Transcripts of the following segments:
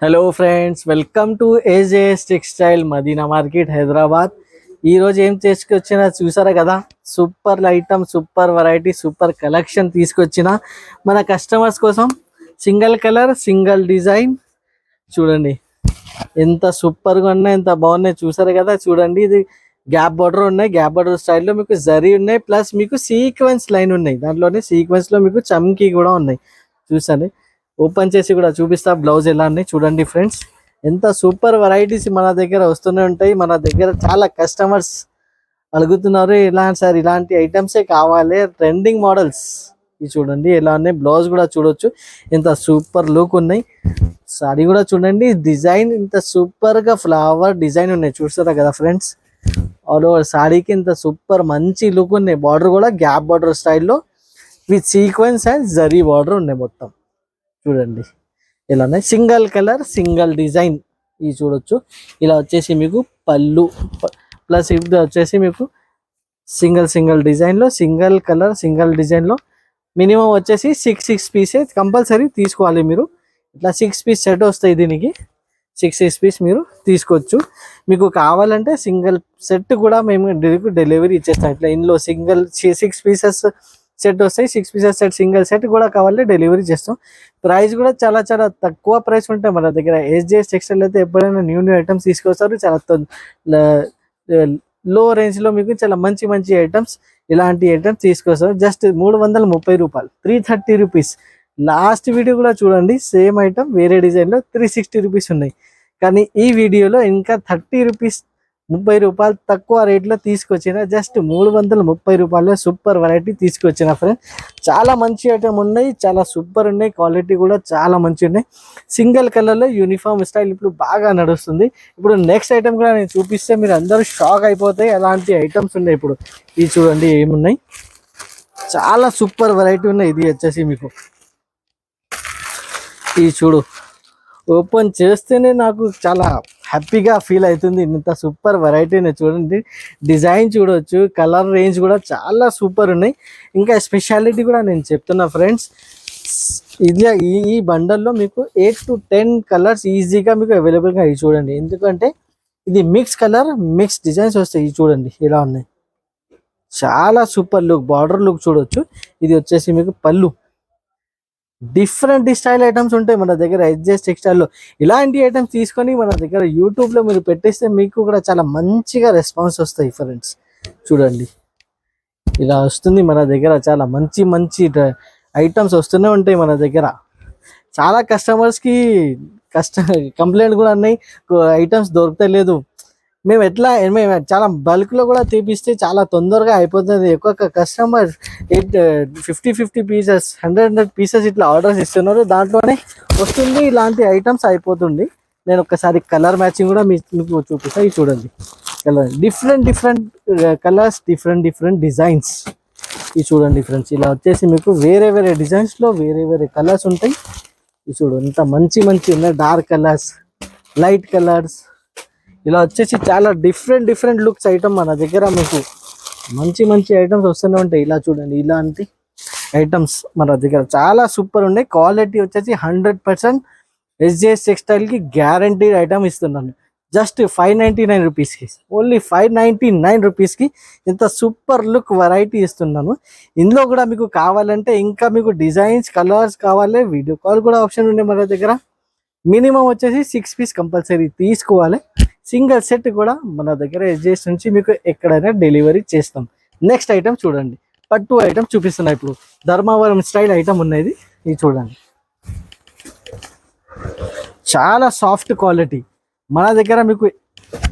Hello friends, welcome to AJS textile Madina market Hyderabad. ఈరోజు ఏం తీసుకొచ్చినా చూసారా కదా, super item, super variety, super collection తీసుకొచ్చిన మన కస్టమర్స్ కోసం. సింగిల్ కలర్, సింగిల్ డిజైన్ చూడండి, ఎంత సూపర్గా ఉన్నాయి, ఎంత బాగున్నాయి చూసారా కదా. చూడండి, ఇది గ్యాప్ బార్డర్ ఉన్నాయి, గ్యాప్ బార్డర్ స్టైల్లో మీకు జరీ ఉన్నాయి, ప్లస్ మీకు సీక్వెన్స్ లైన్ ఉన్నాయి. దాంట్లోనే సీక్వెన్స్లో మీకు చమ్కీ కూడా ఉన్నాయి. చూసాను, ఓపెన్ చేసి కూడా చూపిస్తా బ్లౌజ్ ఎలా ఉన్నాయి చూడండి ఫ్రెండ్స్. ఎంత సూపర్ వెరైటీస్ మన దగ్గర వస్తూనే ఉంటాయి. మన దగ్గర చాలా కస్టమర్స్ అడుగుతున్నారు, ఇలాంటి సార్ ఇలాంటి ఐటమ్సే కావాలి, ట్రెండింగ్ మోడల్స్. ఇది చూడండి ఎలా ఉన్నాయి, బ్లౌజ్ కూడా చూడొచ్చు, ఎంత సూపర్ లుక్ ఉన్నాయి. సారీ కూడా చూడండి, డిజైన్ ఇంత సూపర్ గా ఫ్లవర్ డిజైన్ ఉన్నాయి చూస్తారా కదా ఫ్రెండ్స్. ఆల్ ఓవర్ సారీకి ఇంత సూపర్ మంచి లుక్ ఉన్నాయి. బార్డర్ కూడా గ్యాప్ బార్డర్ స్టైల్లో with sequence and zari border ఉన్నాయి మొత్తం. చూడండి ఇలా ఉన్నాయి, సింగిల్ కలర్, సింగిల్ డిజైన్. ఇది చూడొచ్చు. ఇలా వచ్చేసి మీకు పళ్ళు, ప్లస్ ఇది వచ్చేసి మీకు సింగిల్ డిజైన్లో, సింగిల్ కలర్, సింగిల్ డిజైన్లో మినిమం వచ్చేసి సిక్స్ పీసెస్ కంపల్సరీ తీసుకోవాలి మీరు. ఇట్లా 6 పీస్ సెట్ వస్తాయి, దీనికి 6 పీస్ మీరు తీసుకోవచ్చు. మీకు కావాలంటే సింగిల్ సెట్ కూడా మేము డెలివరీ ఇచ్చేస్తాం. ఇట్లా ఇందులో 6 పీసెస్ సెట్ వస్తాయి, 6 పీసెస్ సెట్, సింగిల్ సెట్ కూడా కావాలి డెలివరీ చేస్తాం. ప్రైస్ కూడా చాలా చాలా తక్కువ ప్రైస్ ఉంటాయి మన దగ్గర. ఏజేఎస్ టెక్స్టైల్ అయితే ఎప్పుడైనా న్యూ ఐటమ్స్ తీసుకొస్తారు, చాలా లో రేంజ్లో మీకు చాలా మంచి మంచి ఐటమ్స్, ఇలాంటి ఐటమ్స్ తీసుకొస్తారు. జస్ట్ 330 రూపాయలు, 330 రూపీస్. లాస్ట్ వీడియో కూడా చూడండి, సేమ్ ఐటమ్ వేరే డిజైన్లో 360 రూపీస్ ఉన్నాయి. కానీ ఈ వీడియోలో ఇంకా 30 రూపీస్, 30 రూపాయలు తక్కువ రేట్లో తీసుకొచ్చిన, జస్ట్ 330 రూపాయలు సూపర్ వెరైటీ తీసుకొచ్చిన ఫ్రెండ్స్. చాలా మంచి ఐటమ్ ఉన్నాయి, చాలా సూపర్ ఉన్నాయి, క్వాలిటీ కూడా చాలా మంచి ఉన్నాయి. సింగిల్ కలర్లో యూనిఫామ్ స్టైల్ ఇప్పుడు బాగా నడుస్తుంది. ఇప్పుడు నెక్స్ట్ ఐటమ్ కూడా నేను చూపిస్తే మీరు అందరూ షాక్ అయిపోతాయి, అలాంటి ఐటమ్స్ ఉన్నాయి. ఇప్పుడు ఇది చూడండి ఏమున్నాయి, చాలా సూపర్ వెరైటీ ఉన్నాయి. ఇది వచ్చేసి మీకు ఇది చూడు, ఓపెన్ చేస్తేనే నాకు చాలా హ్యాపీగా ఫీల్ అవుతుంది. ఇంత సూపర్ వెరైటీని చూడండి, డిజైన్ చూడవచ్చు, కలర్ రేంజ్ కూడా చాలా సూపర్ ఉన్నాయి. ఇంకా స్పెషాలిటీ కూడా నేను చెప్తున్నా ఫ్రెండ్స్, ఇది ఈ బండల్లో మీకు 8 to 10 కలర్స్ ఈజీగా మీకు అవైలబుల్గా ఇవి చూడండి. ఎందుకంటే ఇది మిక్స్ కలర్, మిక్స్ డిజైన్స్ వస్తాయి. ఇవి చూడండి ఇలా ఉన్నాయి, చాలా సూపర్ లుక్. బార్డర్ లుక్ చూడొచ్చు. ఇది వచ్చేసి మీకు పళ్ళు. డిఫరెంట్ స్టైల్ ఐటమ్స్ ఉంటాయి మన దగ్గర ఏజేఎస్ టెక్స్టైల్లో. ఇలాంటి ఐటమ్స్ తీసుకొని మన దగ్గర యూట్యూబ్లో మీరు పెట్టేస్తే మీకు కూడా చాలా మంచిగా రెస్పాన్స్ వస్తాయి ఫ్రెండ్స్. చూడండి ఇలా వస్తుంది మన దగ్గర, చాలా మంచి మంచి ఐటమ్స్ వస్తూనే ఉంటాయి మన దగ్గర. చాలా కస్టమర్స్కి కంప్లైంట్ కూడా ఉన్నాయి, ఐటమ్స్ దొరకలేదు. మేము చాలా బల్క్లో కూడా తీపిస్తే చాలా తొందరగా అయిపోతుంది. ఒక్కొక్క కస్టమర్ 50 పీసెస్, 100 పీసెస్ ఇట్లా ఆర్డర్స్ ఇస్తున్నారు, దాంట్లోనే వస్తుంది ఇలాంటి ఐటమ్స్ అయిపోతుంది. నేను ఒకసారి కలర్ మ్యాచింగ్ కూడా మీకు చూపిస్తాను. ఇది చూడండి, colour different colours, different designs. ఇది చూడండి ఫ్రెండ్స్, ఇలా వచ్చేసి మీకు వేరే డిజైన్స్లో వేరే కలర్స్ ఉంటాయి. ఇది చూడండి, ఇంత మంచి ఉన్నాయి, డార్క్ కలర్స్, లైట్ కలర్స్. ఇలా వచ్చేసి చాలా డిఫరెంట్ లుక్స్ ఐటమ్ మన దగ్గర మీకు మంచి ఐటమ్స్ వస్తూనే ఉంటాయి. ఇలా చూడండి, ఇలాంటి ఐటమ్స్ మన దగ్గర చాలా సూపర్ ఉన్నాయి. క్వాలిటీ వచ్చేసి 100% ఏజేఎస్ టెక్స్టైల్కి గ్యారంటీడ్ ఐటమ్ ఇస్తున్నాను. జస్ట్ 599 రూపీస్కి, ఓన్లీ 599 రూపీస్కి ఇంత సూపర్ లుక్ వెరైటీ ఇస్తున్నాను. ఇందులో కూడా మీకు కావాలంటే ఇంకా మీకు డిజైన్స్, కలర్స్ కావాలి, వీడియో కాల్ కూడా ఆప్షన్ ఉంది మన దగ్గర. మినిమం వచ్చేసి 6 పీస్ కంపల్సరీ తీసుకోవాలి. సింగిల్ సెట్ కూడా మన దగ్గర ఏజేఎస్ నుంచి మీకు ఎక్కడైనా డెలివరీ చేస్తాం. నెక్స్ట్ ఐటమ్ చూడండి, పట్టు ఐటమ్ చూపిస్తున్నా. ఇప్పుడు ధర్మవరం స్టైల్ ఐటమ్ ఉన్నది. ఇది చూడండి, చాలా సాఫ్ట్ క్వాలిటీ మన దగ్గర. మీకు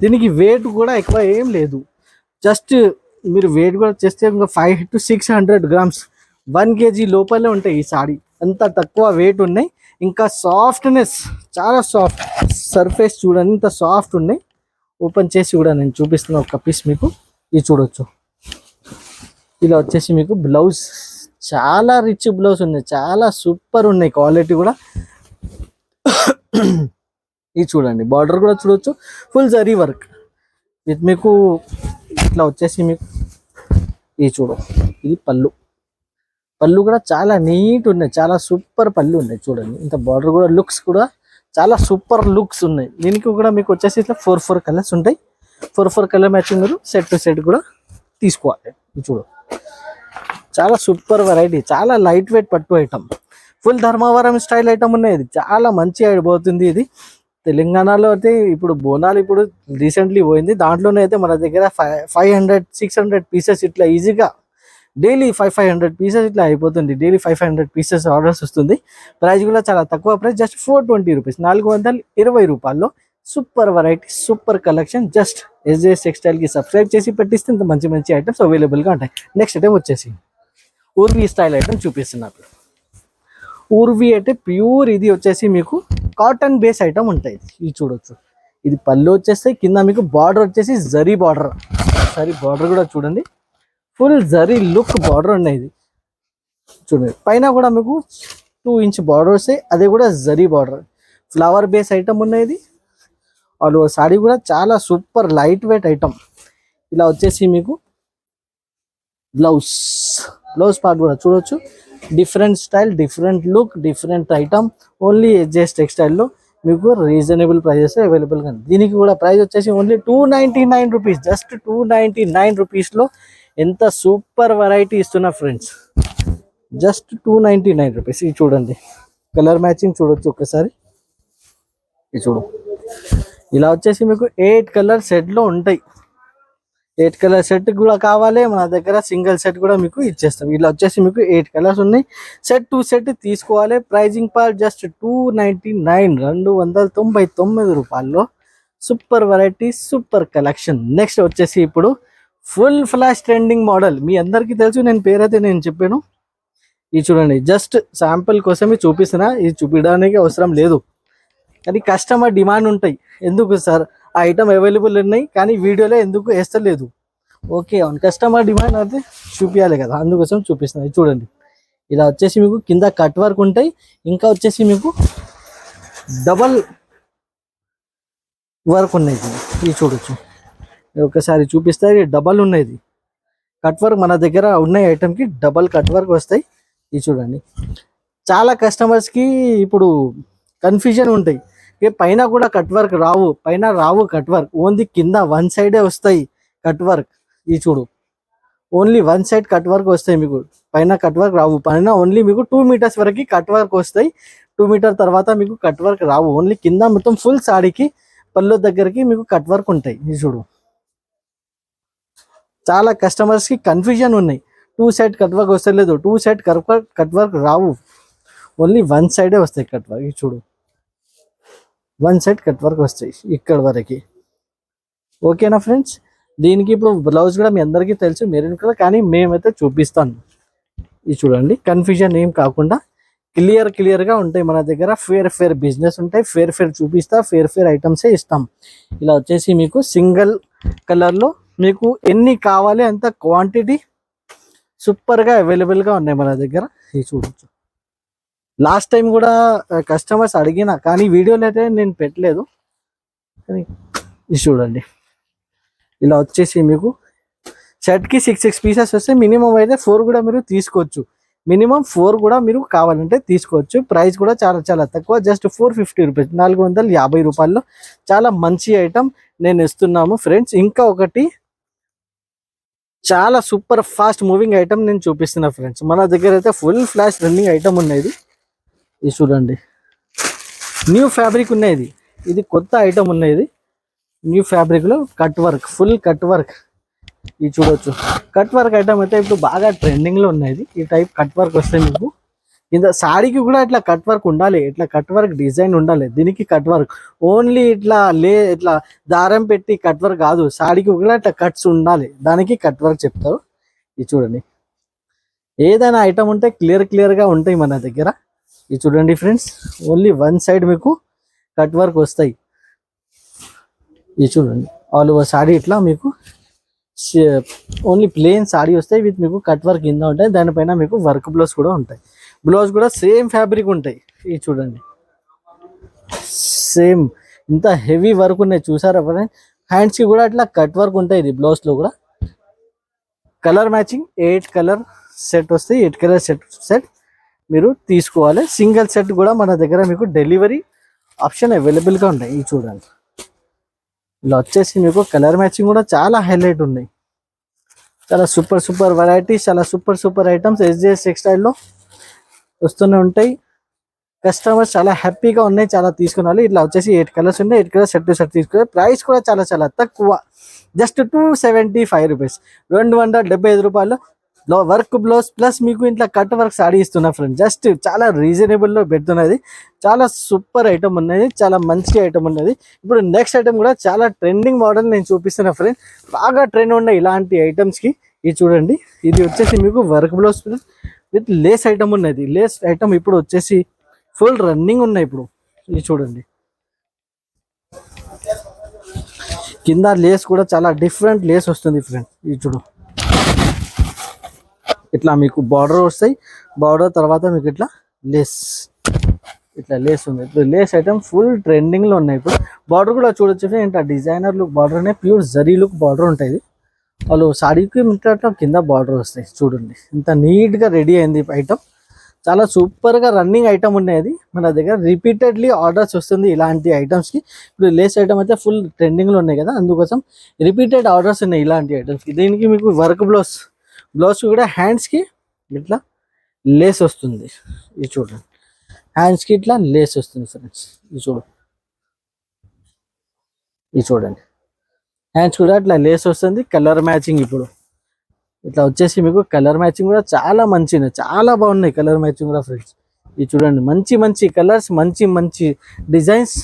దీనికి వెయిట్ కూడా ఎక్కువ ఏం లేదు, జస్ట్ మీరు వెయిట్ కూడా చేస్తే ఇంకా 500 to 600 గ్రామ్స్, 1 kg లోపలే ఉంటాయి ఈ సారీ. అంత తక్కువ వెయిట్ ఉన్నాయి. ఇంకా సాఫ్ట్నెస్, చాలా సాఫ్ట్ సర్ఫేస్ చూడండి, ఇంత సాఫ్ట్ ఉన్నాయి. ఓపెన్ చేసి కూడా నేను చూపిస్తున్నా ఒక పీస్ మీకు. ఇది చూడొచ్చు, ఇలా వచ్చేసి మీకు బ్లౌజ్, చాలా రిచ్ బ్లౌజ్ ఉన్నాయి, చాలా సూపర్ ఉన్నాయి, క్వాలిటీ కూడా. ఇది చూడండి, బార్డర్ కూడా చూడొచ్చు, ఫుల్ జరీ వర్క్ విత్ మీకు ఇట్లా వచ్చేసి మీకు. ఇది చూడు, ఇది పళ్ళు కూడా చాలా నీట్ ఉన్నాయి, చాలా సూపర్ పళ్ళు ఉన్నాయి చూడండి. ఇంత బార్డర్ కూడా లుక్స్ కూడా చాలా సూపర్ లుక్స్ ఉన్నాయి. దీనికి కూడా మీకు వచ్చేసి ఇట్లా 4 కలర్స్ ఉంటాయి. 4 కలర్ మ్యాచింగ్ మీరు సెట్ టు సెట్ కూడా తీసుకోవాలి. ఇది చూడు, చాలా సూపర్ వెరైటీ, చాలా లైట్ వెయిట్ పట్టు item, full Dharmavaram style item ఉన్నాయి. ఇది చాలా మంచి అయిపోతుంది. ఇది తెలంగాణలో అయితే ఇప్పుడు బోనాలు ఇప్పుడు రీసెంట్లీ పోయింది. దాంట్లోనే అయితే మన దగ్గర 500-600 పీసెస్ ఇట్లా ఈజీగా డైలీ 500 పీసెస్ ఇట్లా అయిపోతుంది. డైలీ 500 పీసెస్ ఆర్డర్స్ వస్తుంది. ప్రైస్ కూడా చాలా తక్కువ ప్రైస్, జస్ట్ 420 రూపీస్, 420 రూపాయల్లో super variety, super collection. Just SJS textile కి సబ్స్క్రైబ్ చేసి పెట్టిస్తే ఇంత మంచి మంచి ఐటమ్స్ అవైలబుల్గా ఉంటాయి. నెక్స్ట్ ఐటమ్ వచ్చేసి ఊర్వీ స్టైల్ ఐటమ్ చూపిస్తున్నారు. ఊర్వీ అంటే ప్యూర్, ఇది వచ్చేసి మీకు కాటన్ బేస్ ఐటమ్ ఉంటాయి. ఇది చూడొచ్చు, ఇది పళ్ళు వచ్చేస్తే కింద మీకు బార్డర్ వచ్చేసి జరీ బార్డర్. సరీ బార్డర్ కూడా చూడండి, ఫుల్ జరీ లుక్ బార్డర్ ఉన్నాయి. ఇది చూడండి, పైన కూడా మీకు 2 ఇంచ్ బార్డర్ వస్తాయి, అది కూడా zari border. Flower base item ఉన్నాయి. ఇది వాళ్ళు సాడీ కూడా చాలా సూపర్ లైట్ వెయిట్ ఐటమ్. ఇలా వచ్చేసి మీకు బ్లౌజ్ పార్ట్ కూడా చూడొచ్చు, different style, different look, different item. Only SJS టెక్స్టైల్లో మీకు రీజనబుల్ ప్రైజెస్ అవైలబుల్ గా. దీనికి కూడా ప్రైస్ వచ్చేసి ఓన్లీ 299 రూపీస్, జస్ట్ 299 రూపీస్లో ఎంత సూపర్ వెరైటీ ఇస్తున్నా ఫ్రెండ్స్. Just 299 rupees. ఇది చూడండి, కలర్ మ్యాచింగ్ చూడొచ్చు ఒకసారి. ఇది చూడు, ఇలా వచ్చేసి మీకు 8 కలర్ సెట్లో ఉంటాయి. 8 కలర్ సెట్ కూడా కావాలి మన దగ్గర, సింగిల్ సెట్ కూడా మీకు ఇచ్చేస్తాం. ఇలా వచ్చేసి మీకు 8 కలర్స్ ఉన్నాయి. సెట్ టు సెట్ తీసుకోవాలి. ప్రైజింగ్ పార్ట్ జస్ట్ 299, 299 రూపాయల్లో super variety, super collection. Next వచ్చేసి ఇప్పుడు ఫుల్ ఫ్లాష్ ట్రెండింగ్ మోడల్. మీ అందరికీ తెలుసు, నేను పేరైతే నేను చెప్పాను. ఇది చూడండి, జస్ట్ శాంపుల్ కోసమే చూపిస్తున్నా, ఇది చూపించడానికి అవసరం లేదు. కానీ కస్టమర్ డిమాండ్ ఉంటాయి, ఎందుకు సార్ ఆ ఐటమ్ అవైలబుల్ ఉన్నాయి కానీ వీడియోలో ఎందుకు వేస్తలేదు. ఓకే, అవును, కస్టమర్ డిమాండ్ అయితే చూపించాలి కదా, అందుకోసం చూపిస్తున్నాను. చూడండి, ఇలా వచ్చేసి మీకు కింద కట్ వర్క్ ఉంటాయి, ఇంకా వచ్చేసి మీకు డబల్ వర్క్ ఉన్నాయి. ఇది చూడొచ్చు, ఒకసారి చూపిస్తే డబల్ ఉన్నది కట్ వర్క్. మన దగ్గర ఉన్న ఐటమ్కి డబల్ కట్ వర్క్ వస్తాయి. ఇది చూడండి, చాలా కస్టమర్స్కి ఇప్పుడు కన్ఫ్యూజన్ ఉంటాయి, పైన కూడా కట్ వర్క్ రావు, పైన రావు కట్ వర్క్, ఓన్లీ కింద 1 సైడే వస్తాయి కట్ వర్క్. ఇది చూడు, ఓన్లీ 1 సైడ్ కట్ వర్క్ వస్తాయి మీకు, పైన కట్ వర్క్ రావు. పైన ఓన్లీ మీకు 2 మీటర్స్ వరకు కట్ వర్క్ వస్తాయి. 2 మీటర్ తర్వాత మీకు కట్ వర్క్ రావు, ఓన్లీ కింద మొత్తం ఫుల్ సాడీకి పళ్ళు దగ్గరికి మీకు కట్ వర్క్ ఉంటాయి. ఇది చూడు, చాలా కస్టమర్స్కి కన్ఫ్యూజన్ ఉన్నాయి, 2 సైడ్ కట్ వర్క్ వస్తలేదు, 2 సైడ్ కట్ వర్క్ రావు, ఓన్లీ 1 సైడే వస్తాయి కట్ వర్క్. ఇది చూడు, 1 సైడ్ కట్ వర్క్ వస్తాయి ఇక్కడ వరకు. ఓకేనా ఫ్రెండ్స్, దీనికి ఇప్పుడు బ్లౌజ్ కూడా మీ అందరికీ తెలుసు మెరూన్ కలర్, కానీ మేమైతే చూపిస్తాను. ఇది చూడండి, కన్ఫ్యూజన్ ఏం కాకుండా క్లియర్గా ఉంటాయి మన దగ్గర. ఫేర్ బిజినెస్ ఉంటాయి, ఫేర్ చూపిస్తా, ఫేర్ ఐటమ్సే ఇస్తాం. ఇలా వచ్చేసి మీకు సింగిల్ కలర్లో మీకు ఎన్ని కావాలి అంత క్వాంటిటీ సూపర్గా అవైలబుల్గా ఉన్నాయి మన దగ్గర. ఇది చూడొచ్చు, లాస్ట్ టైం కూడా కస్టమర్స్ అడిగిన కానీ వీడియోలో అయితే నేను పెట్టలేదు. కానీ ఇది చూడండి, ఇలా వచ్చేసి మీకు షర్ట్కి 6 పీసెస్ వస్తే మినిమం అయితే 4 కూడా మీరు తీసుకోవచ్చు. మినిమం 4 కూడా మీరు కావాలంటే తీసుకోవచ్చు. ప్రైస్ కూడా చాలా తక్కువ, జస్ట్ 450 రూపీస్, 450 రూపాయల్లో చాలా మంచి ఐటమ్ నేను ఇస్తున్నాము ఫ్రెండ్స్. ఇంకా ఒకటి చాలా సూపర్ ఫాస్ట్ మూవింగ్ ఐటమ్ నేను చూపిస్తున్నా ఫ్రెండ్స్. మన దగ్గర అయితే ఫుల్ ఫ్లాష్ రన్నింగ్ ఐటమ్ ఉన్నది. ఇది చూడండి, న్యూ ఫ్యాబ్రిక్ ఉన్నది, ఇది కొత్త ఐటమ్ ఉన్నది. న్యూ ఫ్యాబ్రిక్లో cut work, full cut work. ఇది చూడొచ్చు, కట్ వర్క్ ఐటమ్ అయితే ఇప్పుడు బాగా ట్రెండింగ్లో ఉన్నది. ఈ టైప్ కట్ వర్క్ వస్తే మీకు కింద సాడీకి కూడా ఇట్లా కట్ వర్క్ ఉండాలి, ఇట్లా కట్ వర్క్ డిజైన్ ఉండాలి. దీనికి కట్ వర్క్ ఓన్లీ ఇట్లా దారం పెట్టి కట్ వర్క్ కాదు, సాడీకి కూడా ఇట్లా కట్స్ ఉండాలి, దానికి కట్ వర్క్ చెప్తారు. ఇది చూడండి, ఏదైనా ఐటమ్ ఉంటే క్లియర్గా ఉంటాయి మన దగ్గర. ఇది చూడండి ఫ్రెండ్స్, ఓన్లీ 1 సైడ్ మీకు కట్ వర్క్ వస్తాయి. ఇది చూడండి, ఆల్ ఓవర్ సాడీ ఇట్లా మీకు ఓన్లీ ప్లెయిన్ సాడీ వస్తాయి, విత్ మీకు కట్ వర్క్ కింద ఉంటాయి, దానిపైన మీకు వర్క్ బ్లౌజ్ కూడా ఉంటాయి. బ్లౌజ్ కూడా సేమ్ ఫ్యాబ్రిక్ ఉంటాయి. ఇది చూడండి, సేమ్ ఇంత హెవీ వర్క్ ఉన్నాయి చూసారా ఫ్రెండ్స్. హ్యాండ్స్కి కూడా అట్లా కట్ వర్క్ ఉంటాయి. ఇది బ్లౌజ్లో కూడా కలర్ మ్యాచింగ్ 8 కలర్ సెట్ వస్తాయి. 8 కలర్ సెట్ మీరు తీసుకోవాలి. సింగిల్ సెట్ కూడా మన దగ్గర మీకు డెలివరీ ఆప్షన్ అవైలబుల్గా ఉన్నాయి. ఇవి చూడండి, ఇలా వచ్చేసి మీకు కలర్ మ్యాచింగ్ కూడా చాలా హైలైట్ ఉన్నాయి. చాలా సూపర్ వెరైటీస్, చాలా సూపర్ ఐటమ్స్ SJS టెక్స్టైల్లో వస్తూనే ఉంటాయి. కస్టమర్స్ చాలా హ్యాపీగా ఉన్నాయి, చాలా తీసుకున్నారు. ఇట్లా వచ్చేసి 8 కలర్స్ ఉన్నాయి. 8 కలర్స్ సెట్ టు సెట్ తీసుకున్నారు. ప్రైస్ కూడా చాలా తక్కువ, జస్ట్ 275 రూపీస్, 275 రూపాయలు వర్క్ బ్లౌజ్ ప్లస్ మీకు ఇంట్లో కట్ వర్క్ సాడీ ఇస్తున్నా ఫ్రెండ్. జస్ట్ చాలా రీజనబుల్లో పెడుతున్నది. చాలా సూపర్ ఐటమ్ ఉన్నది, చాలా మంచి ఐటమ్ ఉన్నది. ఇప్పుడు నెక్స్ట్ ఐటమ్ కూడా చాలా ట్రెండింగ్ మోడల్ నేను చూపిస్తున్నా ఫ్రెండ్. బాగా ట్రెండ్ ఉన్నాయి ఇలాంటి ఐటమ్స్కి. ఇది చూడండి, ఇది వచ్చేసి మీకు work blouse with lace item ఉన్నది. లేస్ ఐటమ్ ఇప్పుడు వచ్చేసి ఫుల్ రన్నింగ్ ఉన్నాయి ఇప్పుడు. ఇది చూడండి, కింద లేస్ కూడా చాలా డిఫరెంట్ లేస్ వస్తుంది ఫ్రెండ్. ఇది చూడు, ఇట్లా మీకు బార్డర్ వస్తాయి. బార్డర్ తర్వాత మీకు ఇట్లా లేస్ ఉంది. ఇప్పుడు లేస్ ఐటమ్ ఫుల్ ట్రెండింగ్లో ఉన్నాయి. ఇప్పుడు బార్డర్ కూడా చూడొచ్చు, ఏంటంటే డిజైనర్ లుక్ బార్డర్ అనే ప్యూర్ జరీ లుక్ బార్డర్ ఉంటుంది. వాళ్ళు సాడీకి మింటా కింద బార్డర్ వస్తాయి. చూడండి ఇంత నీట్గా రెడీ అయింది ఐటమ్. చాలా సూపర్గా రన్నింగ్ ఐటమ్ ఉన్నది మన దగ్గర. రిపీటెడ్లీ ఆర్డర్స్ వస్తుంది ఇలాంటి ఐటమ్స్కి. ఇప్పుడు లేస్ ఐటమ్ అయితే ఫుల్ ట్రెండింగ్లో ఉన్నాయి కదా, అందుకోసం రిపీటెడ్ ఆర్డర్స్ ఉన్నాయి ఇలాంటి ఐటమ్స్కి. దీనికి మీకు వర్క్ బ్లౌజ్ కూడా హ్యాండ్స్కి ఇట్లా లేస్ వస్తుంది. ఇది చూడండి, హ్యాండ్స్కి ఇట్లా లేస్ వస్తుంది ఫ్రెండ్స్. ఇది చూడండి, హ్యాండ్స్ కూడా ఇట్లా లేస్ వస్తుంది. కలర్ మ్యాచింగ్ ఇప్పుడు ఇట్లా వచ్చేసి మీకు కలర్ మ్యాచింగ్ కూడా చాలా మంచిగా, చాలా బాగున్నాయి కలర్ మ్యాచింగ్ కూడా ఫ్రెండ్స్. ఇది చూడండి, మంచి కలర్స్, మంచి డిజైన్స్.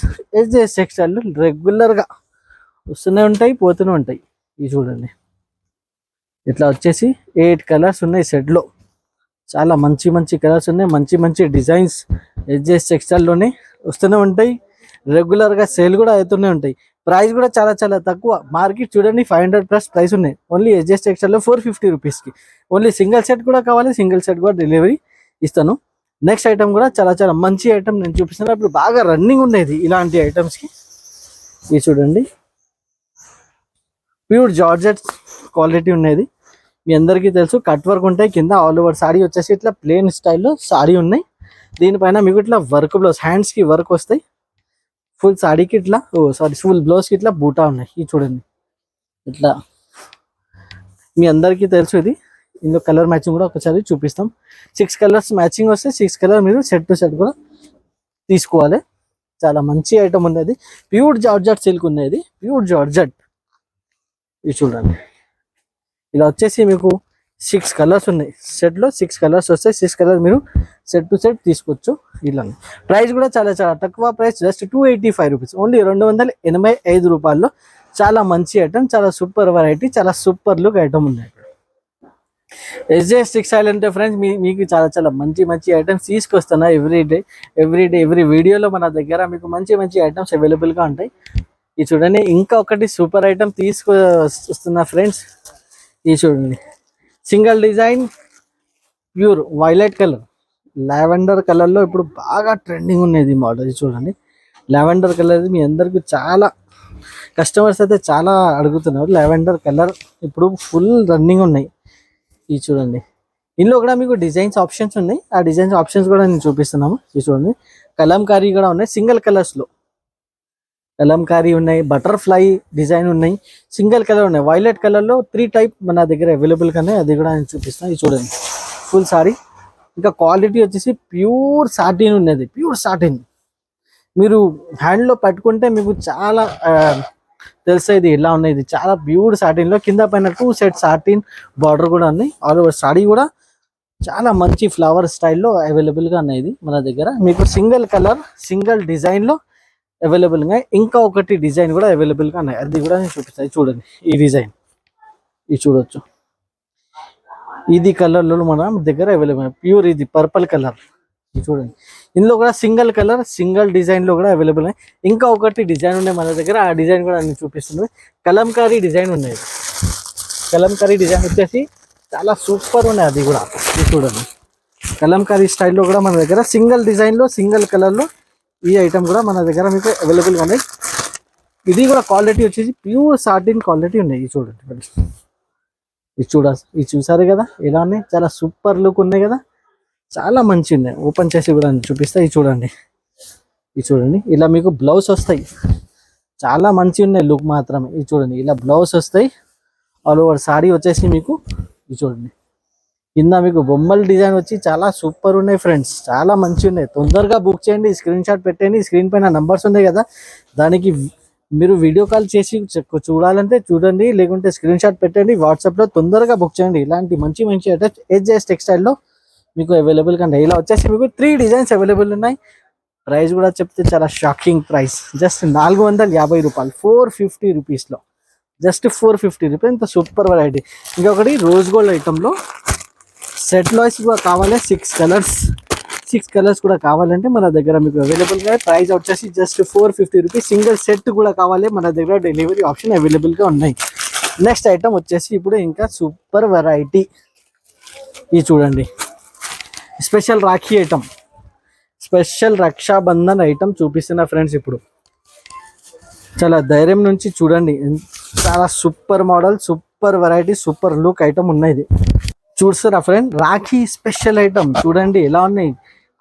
SJS టెక్స్టైల్ రెగ్యులర్గా వస్తూనే ఉంటాయి, పోతూనే ఉంటాయి. ఇది చూడండి, ఇట్లా వచ్చేసి 8 కలర్స్ ఉన్నాయి సెట్లో. చాలా మంచి కలర్స్ ఉన్నాయి, మంచి డిజైన్స్. SJS టెక్స్టైల్లోనే వస్తూనే ఉంటాయి, రెగ్యులర్గా సేల్ కూడా అవుతూనే ఉంటాయి. ప్రైస్ కూడా చాలా తక్కువ. మార్కెట్ చూడండి 500+ ప్రైస్ ఉన్నాయి. ఓన్లీ SJS టెక్స్టైల్లో 450 రూపీస్కి. ఓన్లీ సింగిల్ సెట్ కూడా కావాలి, సింగిల్ సెట్ కూడా డెలివరీ ఇస్తాను. నెక్స్ట్ ఐటమ్ కూడా చాలా మంచి ఐటమ్ నేను చూపిస్తాను. ఇప్పుడు బాగా రన్నింగ్ ఉండేది ఇలాంటి ఐటమ్స్కి. ఇది చూడండి, ప్యూర్ జార్జెట్ క్వాలిటీ ఉన్నది. మీ అందరికీ తెలుసు, కట్ వర్క్ ఉంటాయి కింద. ఆల్ ఓవర్ సాడీ వచ్చేసి ఇట్లా ప్లేన్ స్టైల్లో సాడీ ఉన్నాయి. దీనిపైన మీకు ఇట్లా వర్క్ బ్లౌజ్, హ్యాండ్స్కి వర్క్ వస్తాయి. ఫుల్ సాడీకి ఇట్లా ఫుల్ బ్లౌజ్కి ఇట్లా బూటా ఉన్నాయి. ఇది చూడండి, ఇట్లా మీ అందరికీ తెలుసు ఇది. ఇందులో కలర్ మ్యాచింగ్ కూడా ఒకసారి చూపిస్తాం. 6 కలర్స్ మ్యాచింగ్ వస్తే 6 కలర్ మీరు సెట్ టు సెట్ కూడా తీసుకోవాలి. చాలా మంచి ఐటమ్ ఉన్నది. ప్యూర్ జార్జెట్ సిల్క్ ఉన్నది, ప్యూర్ జార్జెట్. ఇది చూడండి, ఇలా వచ్చేసి మీకు 6 కలర్స్ ఉన్నాయి సెట్లో. 6 కలర్స్ వస్తాయి. 6 కలర్ మీరు సెట్ టు సెట్ తీసుకోవచ్చు. ఇలా ప్రైస్ కూడా చాలా తక్కువ ప్రైస్, జస్ట్ 285 రూపీస్, ఓన్లీ 285 రూపాయల్లో. చాలా మంచి ఐటమ్, చాలా సూపర్ వెరైటీ, చాలా సూపర్ లుక్ ఐటమ్ ఉంది. SJS టెక్స్టైల్ అంటే ఫ్రెండ్స్ మీకు చాలా మంచి ఐటమ్స్ తీసుకొస్తున్నా ఎవ్రీ వీడియోలో. మన దగ్గర మీకు మంచి ఐటమ్స్ అవైలబుల్గా ఉంటాయి. ఇది చూడండి, ఇంకా ఒకటి సూపర్ ఐటమ్ తీసుకొస్తున్నా ఫ్రెండ్స్. ఇది చూడండి, single design, pure violet colour, lavender కలర్లో ఇప్పుడు బాగా ట్రెండింగ్ ఉన్నది మోడల్. ఇది చూడండి, లావెండర్ కలర్ మీ అందరికి చాలా కస్టమర్స్ అయితే చాలా అడుగుతున్నారు. లావెండర్ కలర్ ఇప్పుడు ఫుల్ రన్నింగ్ ఉన్నాయి. ఇది చూడండి, ఇందులో కూడా మీకు డిజైన్స్ ఆప్షన్స్ ఉన్నాయి. ఆ డిజైన్స్ ఆప్షన్స్ కూడా నేను చూపిస్తున్నాము. ఇది చూడండి, కలంకారీ కూడా ఉన్నాయి. సింగిల్ కలర్స్లో కలంకారీ ఉన్నాయి, బటర్ఫ్లై డిజైన్ ఉన్నాయి, సింగిల్ కలర్ ఉన్నాయి. వైలెట్ కలర్లో 3 టైప్ మన దగ్గర అవైలబుల్గా ఉన్నాయి. అది కూడా నేను చూపిస్తాను. ఇది చూడండి, ఫుల్ సారీ. ఇంకా క్వాలిటీ వచ్చేసి ప్యూర్ సాటిన్ ఉన్నది, ప్యూర్ సాటిన్. మీరు హ్యాండ్లో పట్టుకుంటే మీకు చాలా తెలుస్తుంది ఎలా ఉన్నాయి. ఇది చాలా ప్యూర్ సాటిన్లో కింద పైన 2 సెట్ సాటిన్ బార్డర్ కూడా ఉన్నాయి. ఆల్ ఓవర్ సాడీ కూడా చాలా మంచి ఫ్లవర్ స్టైల్లో అవైలబుల్గా ఉన్నాయి. ఇది మన దగ్గర మీకు సింగిల్ కలర్, సింగిల్ డిజైన్లో అవైలబుల్గా. ఇంకా ఒకటి డిజైన్ కూడా అవైలబుల్గా ఉన్నాయి, అది కూడా నేను చూపిస్తాను. చూడండి, ఈ డిజైన్ ఇది చూడొచ్చు. ఇది కలర్లో మన దగ్గర అవైలబుల్, ప్యూర్ ఇది పర్పుల్ కలర్. ఇది చూడండి, ఇందులో కూడా సింగిల్ కలర్, సింగిల్ డిజైన్లో కూడా అవైలబుల్ ఉన్నాయి. ఇంకా ఒకటి డిజైన్ ఉన్నాయి మన దగ్గర, ఆ డిజైన్ కూడా నేను చూపిస్తున్నాను. కలంకారీ డిజైన్ ఉన్నాయి. కలంకారీ డిజైన్ వచ్చేసి చాలా సూపర్ ఉన్నాయి. అది కూడా ఇది చూడండి, కలంకారీ స్టైల్లో కూడా మన దగ్గర సింగిల్ డిజైన్లో, సింగిల్ కలర్లో ఈ ఐటమ్ కూడా మన దగ్గర మీకు అవైలబుల్గా ఉన్నాయి. ఇది కూడా క్వాలిటీ వచ్చేసి ప్యూర్ సాటిన్ క్వాలిటీ ఉన్నాయి. ఇది చూడండి, ఇది చూసారు కదా ఎలా ఉన్నాయి, చాలా సూపర్ లుక్ ఉన్నాయి కదా, చాలా మంచి ఉన్నాయి. ఓపెన్ చేసి కూడా చూపిస్తా. ఇది చూడండి, ఇది చూడండి, ఇలా మీకు బ్లౌజ్ వస్తాయి, చాలా మంచిగా ఉన్నాయి లుక్ మాత్రమే. ఇది చూడండి, ఇలా బ్లౌజ్ వస్తాయి. ఆల్ ఓవర్ సారీ వచ్చేసి మీకు ఇది చూడండి, కింద మీకు బొమ్మల డిజైన్ వచ్చి చాలా సూపర్ ఉన్నాయి ఫ్రెండ్స్, చాలా మంచిగా ఉన్నాయి. తొందరగా బుక్ చేయండి, స్క్రీన్ షాట్ పెట్టండి. స్క్రీన్ పైన నంబర్స్ ఉన్నాయి కదా, దానికి మీరు వీడియో కాల్ చేసి చూడాలంటే చూడండి, లేకుంటే స్క్రీన్ షాట్ పెట్టండి. వాట్సాప్లో తొందరగా బుక్ చేయండి. ఇలాంటి మంచి మంచి HJS టెక్స్టైల్లో మీకు అవైలబుల్ కంటే ఇలా వచ్చేసి మీకు 3 డిజైన్స్ అవైలబుల్ ఉన్నాయి. ప్రైస్ కూడా చెప్తే చాలా షాకింగ్ ప్రైస్, జస్ట్ 450 రూపాయలు, 450 రూపీస్లో, జస్ట్ 450 రూపీస్. ఇంత సూపర్ వెరైటీ. ఇంకొకటి రోజ్ గోల్డ్ ఐటెంలో సెట్ లాయిస్ కూడా కావాలి, 6 కలర్స్ కూడా కావాలంటే మన దగ్గర మీకు అవైలబుల్గా. ప్రైస్ వచ్చేసి జస్ట్ 450 రూపీస్. సింగిల్ సెట్ కూడా కావాలి, మన దగ్గర డెలివరీ ఆప్షన్ అవైలబుల్గా ఉన్నాయి. నెక్స్ట్ ఐటమ్ వచ్చేసి ఇప్పుడు ఇంకా సూపర్ వెరైటీ, ఇది చూడండి, special Rakhi item, special Rakshabandhan item చూపిస్తున్నా ఫ్రెండ్స్. ఇప్పుడు చాలా ధైర్యం నుంచి చూడండి, చాలా super model, super variety, super look item ఉన్నది. చూస్తారా ఫ్రెండ్, రాఖీ స్పెషల్ ఐటమ్ చూడండి ఎలా ఉన్నాయి.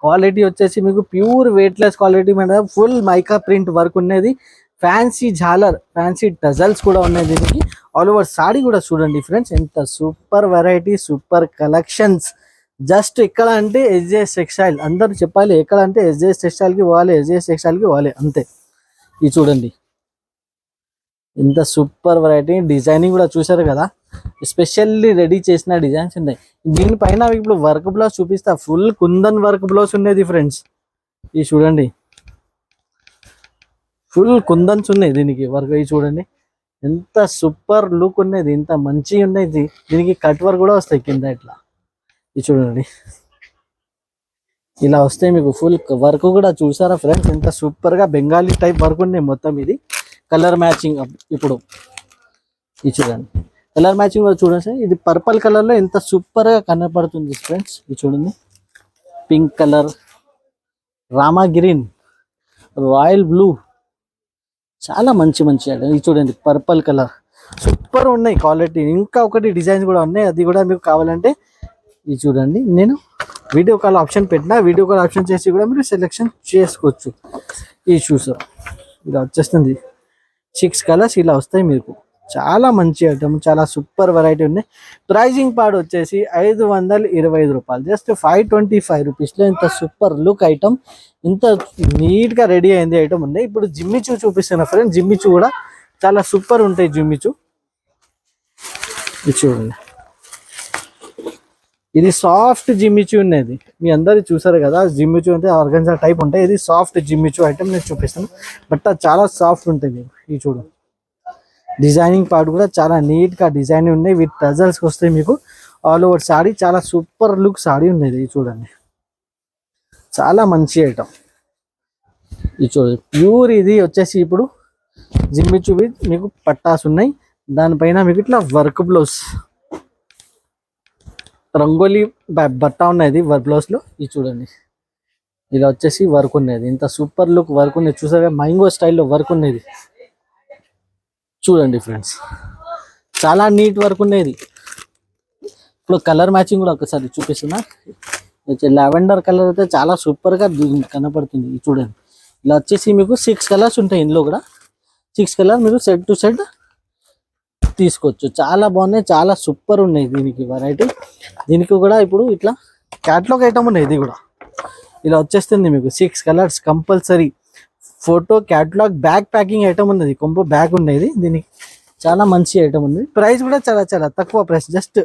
క్వాలిటీ వచ్చేసి మీకు ప్యూర్ వెయిట్లెస్ క్వాలిటీ మీద ఫుల్ మైకా ప్రింట్ వర్క్ ఉన్నది. ఫ్యాన్సీ జాలర్, ఫ్యాన్సీ టజల్స్ కూడా ఉన్నాయి దీనికి. ఆల్ ఓవర్ సాడీ కూడా చూడండి ఫ్రెండ్స్, ఎంత super variety, super collections. Just ఎక్కడ అంటే SJS టెక్స్టైల్, అందరూ చెప్పాలి ఎక్కడ అంటే SJS టెక్స్టైల్కి పోవాలి, SJS టెక్స్టైల్కి పోవాలి అంతే. ఇది చూడండి, ఇంత సూపర్ వెరైటీ. డిజైనింగ్ కూడా చూసారు కదా, స్పెషల్లీ రెడీ చేసిన డిజైన్స్ ఉన్నాయి. దీనిపైన ఇప్పుడు వర్క్ బ్లౌజ్ చూపిస్తా, ఫుల్ కుందన్ వర్క్ బ్లౌజ్ ఉన్నది ఫ్రెండ్స్. ఇది చూడండి, ఫుల్ కుందన్స్ ఉన్నాయి దీనికి వర్క్. ఇది చూడండి, ఎంత సూపర్ లుక్ ఉన్నది, ఇంత మంచిగా ఉన్నది. దీనికి కట్ వర్క్ కూడా వస్తాయి కింద ఇట్లా. ఇది చూడండి, ఇలా వస్తాయి మీకు ఫుల్ వర్క్ కూడా. చూసారా ఫ్రెండ్స్, ఎంత సూపర్ గా బెంగాలీ టైప్ వర్క్ ఉన్నాయి మొత్తం. ఇది కలర్ మ్యాచింగ్. ఇప్పుడు ఇది చూడండి, కలర్ మ్యాచింగ్ కూడా చూడండి. ఇది పర్పుల్ కలర్ లో ఎంత సూపర్ గా కనపడుతుంది ఫ్రెండ్స్. ఇది చూడండి, pink colour, Rama green, royal blue, చాలా మంచి మంచి ఐటమ్. ఇది చూడండి, పర్పుల్ కలర్, సూపర్ ఉన్నాయి క్వాలిటీ. ఇంకా ఒకటి డిజైన్స్ కూడా ఉన్నాయి, అది కూడా మీకు కావాలంటే ఇది చూడండి, నేను వీడియో కాల్ ఆప్షన్ పెట్టినా, వీడియో కాల్ ఆప్షన్ చేసి కూడా మీరు సెలెక్షన్ చేసుకోవచ్చు. ఈ షూస్ ఇలా వచ్చేస్తుంది, 6 కలర్స్ ఇలా వస్తాయి మీకు. చాలా మంచి ఐటమ్, చాలా సూపర్ వెరైటీ ఉన్నాయి. ప్రైజింగ్ పార్ట్ వచ్చేసి 525 రూపాయలు, జస్ట్ 525 రూపీస్లో ఇంత సూపర్ లుక్ ఐటమ్, ఇంత నీట్గా రెడీ అయింది ఐటమ్ ఉన్నాయి. ఇప్పుడు జిమ్మిచూ చూపిస్తున్నా ఫ్రెండ్, జిమ్మిచూ కూడా చాలా సూపర్ ఉంటాయి. జిమ్మిచూ ఇది చూడండి, ఇది సాఫ్ట్ జిమ్మిచూ ఉన్నది. మీ అందరు చూసారు కదా, జిమ్మిచూ అంటే ఆర్గన్జా టైప్ ఉంటాయి. ఇది సాఫ్ట్ జిమ్మిచూ ఐటమ్ నేను చూపిస్తాను, బట్ చాలా సాఫ్ట్ ఉంటుంది. ఇది చూడు, డిజైనింగ్ పార్ట్ కూడా చాలా నీట్ గా డిజైన్ ఉన్నాయి. విత్ టజల్స్ వస్తాయి మీకు. ఆల్ ఓవర్ సాడీ చాలా సూపర్ లుక్ సాడీ ఉన్నది. ఇది చూడండి, చాలా మంచి ఐటమ్. ఇది చూడండి, ప్యూర్. ఇది వచ్చేసి ఇప్పుడు జిమ్మిచూ మీకు పట్టాస్ ఉన్నాయి, దానిపైన మీకు ఇట్లా వర్క్ బ్లౌజ్, రంగోలీ బట్ట ఉన్నది వర్క్ బ్లౌజ్ లో. ఇది చూడండి, ఇలా వచ్చేసి వర్క్ ఉన్నది, ఇంత సూపర్ లుక్ వర్క్ ఉన్నది. చూసారా, మ్యాంగో స్టైల్లో వర్క్ ఉన్నది చూడండి ఫ్రెండ్స్, చాలా నీట్ వర్క్ ఉన్నది. ఇప్పుడు కలర్ మ్యాచింగ్ కూడా ఒకసారి చూపిస్తున్నా. లావెండర్ కలర్ అయితే చాలా సూపర్ గా కనపడుతుంది. ఇది చూడండి, ఇలా వచ్చేసి మీకు 6 కలర్స్ ఉంటాయి. ఇందులో కూడా 6 కలర్ మీరు సెట్ టు సెట్ తీసుకోవచ్చు. చాలా బాగున్నాయి, చాలా సూపర్ ఉన్నాయి దీనికి వెరైటీ. దీనికి కూడా ఇప్పుడు ఇట్లా క్యాట్లాగ్ ఐటమ్ ఉన్నాయి. ఇది కూడా ఇలా వచ్చేస్తుంది మీకు 6 colours compulsory. Photo catalogue bag packing item ఉన్నది, కొంబో బ్యాగ్ ఉన్నది. దీనికి చాలా మంచి ఐటమ్ ఉంది. ప్రైస్ కూడా చాలా చాలా తక్కువ ప్రైస్, జస్ట్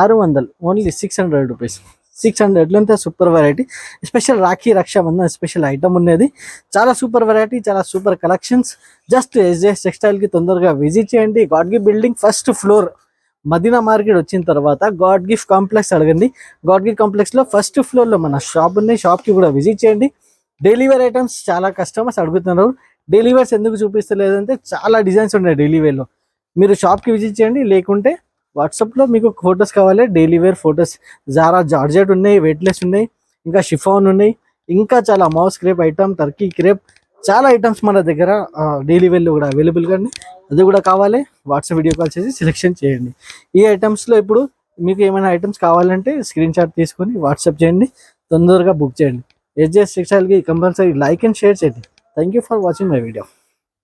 600, ఓన్లీ 600 రూపీస్. 600లో అంతా super variety. Special Rakhi Rakshabandhan special item ఉన్నది. చాలా సూపర్ వెరైటీ, చాలా సూపర్ కలెక్షన్స్. జస్ట్ SJS టెక్స్టైల్కి తొందరగా విజిట్ చేయండి. God gift building first floor, Madina market వచ్చిన తర్వాత గాడ్ గిఫ్ట్ కాంప్లెక్స్ అడగండి. గాడ్ గిఫ్ట్ కాంప్లెక్స్లో ఫస్ట్ ఫ్లోర్లో మన షాప్ ఉన్నాయి. షాప్కి కూడా విజిట్ చేయండి. డైలీ వేర్ ఐటమ్స్ చాలా కస్టమర్స్ అడుగుతున్నారు. డైలీ వేర్స్ ఎందుకు చూపిస్తలేదంటే చాలా డిజైన్స్ ఉన్నాయి డైలీ వేర్లో. మీరు షాప్కి విజిట్ చేయండి, లేకుంటే వాట్సాప్లో మీకు ఫొటోస్ కావాలి, daily wear photos. Zara georgette ఉన్నాయి, వెయిట్లెస్ ఉన్నాయి, ఇంకా షిఫాన్ ఉన్నాయి, ఇంకా చాలా moss crepe item, Turkey crepe, చాలా ఐటమ్స్ మన దగ్గర డైలీ వేర్లో కూడా అవైలబుల్గా ఉన్నాయి. అది కూడా కావాలి, వాట్సాప్ వీడియో కాల్ చేసి సెలెక్షన్ చేయండి. ఈ ఐటమ్స్లో ఇప్పుడు మీకు ఏమైనా ఐటమ్స్ కావాలంటే స్క్రీన్ షాట్ తీసుకొని వాట్సాప్ చేయండి, తొందరగా బుక్ చేయండి. ఎస్జేఎస్ టెక్స్టైల్కి కంపల్సరీ లైక్ అండ్ షేర్ చేయండి. Thank you for watching my video.